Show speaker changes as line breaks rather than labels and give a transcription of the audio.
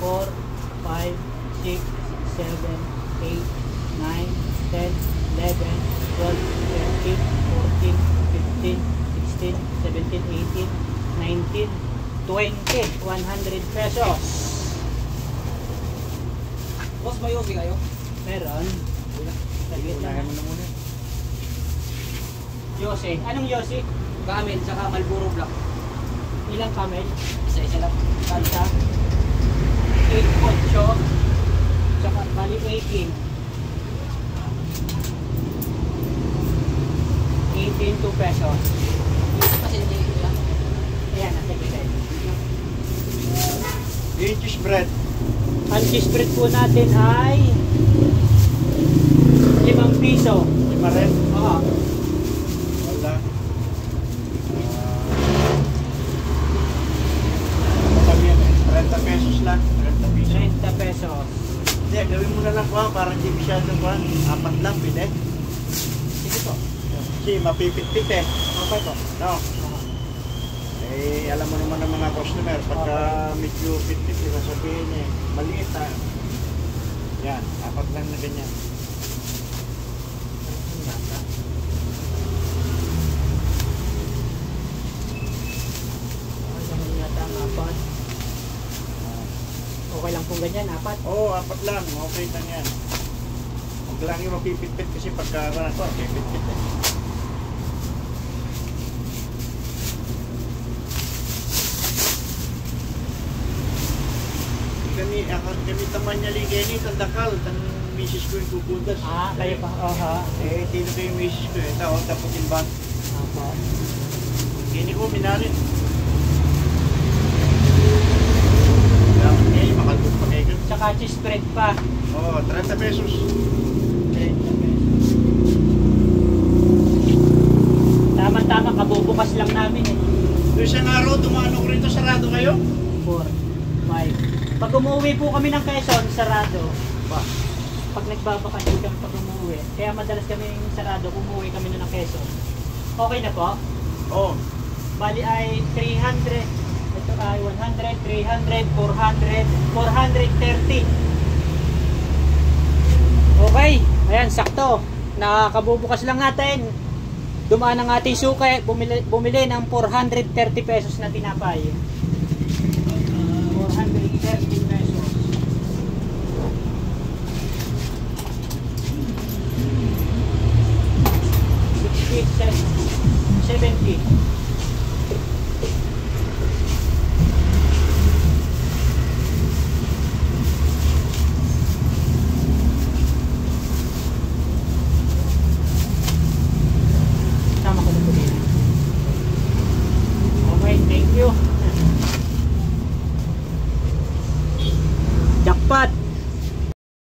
4, 5, 6, 7, 8, 9, 10, 11, 12, 13, 14, 15, 16, 17, 18, 19, 20, 100 pesos.
Boss, may yosi kayo?
Meron. Saglit
Unahin
lang.
mo na muna.
Yose. Anong Yose?
Camel, saka Marlboro Black.
Ilang camel?
Isa-isa lang.
Kansa? 8, 8. Tsaka bali 18. 18, 2 pesos.
Kasi hindi lang.
Ayan, nasa gilid.
Yung cheese bread.
Ang cheese spread po natin ay 5 piso.
Lima rin.
Oo.
Wala. Sabi yan eh. 30 pesos lang. 30 pesos.
30 pesos.
Hindi, gawin mo na lang kuha. Parang hindi masyadong kuha. 4 lang, pwede.
Sige po.
Kasi mapipit-pit eh.
Okay po.
No? Eh, alam mo naman ng mga customer, pagka medyo pit-pit, sasabihin eh, maliit ha. Yan, 4 lang na ganyan.
Ganun yata ang 4. Okay lang kung ganyan, 4.
Oo, 4 lang, okay lang yan. Huwag lang yung mapipit-pit kasi pagka ito, pipit-pit eh. Kami taman niya ligay tandakal, tang misis ko yung kukundas.
Kayo pa. Oha.
Eh, tino ko yung misis ko eh. Tao, tapos yung bang.
Opo.
Kini ko, minarin. Dapat ngayon, makalbog pa kayo.
Tsaka cheese spread pa.
Oo, 30 pesos.
30 pesos. Tama-tama, kabubukas lang namin eh.
Doon isang araw, dumano ko rito, sarado kayo?
4, 5. Pag umuwi po kami ng Quezon, sarado.
Ba?
Pag nagbabakasyon kami pag umuwi. Kaya madalas kami sarado, umuwi kami ng Quezon. Okay na po?
Oo.
Bali ay 300. Ito ay 100, 300, 400, 430. Okay. Ayan, sakto. Nakakabubukas lang natin. Dumaan ang ating suki. Bumili ng 430 pesos na tinapay. 430 pesos. 60, 70.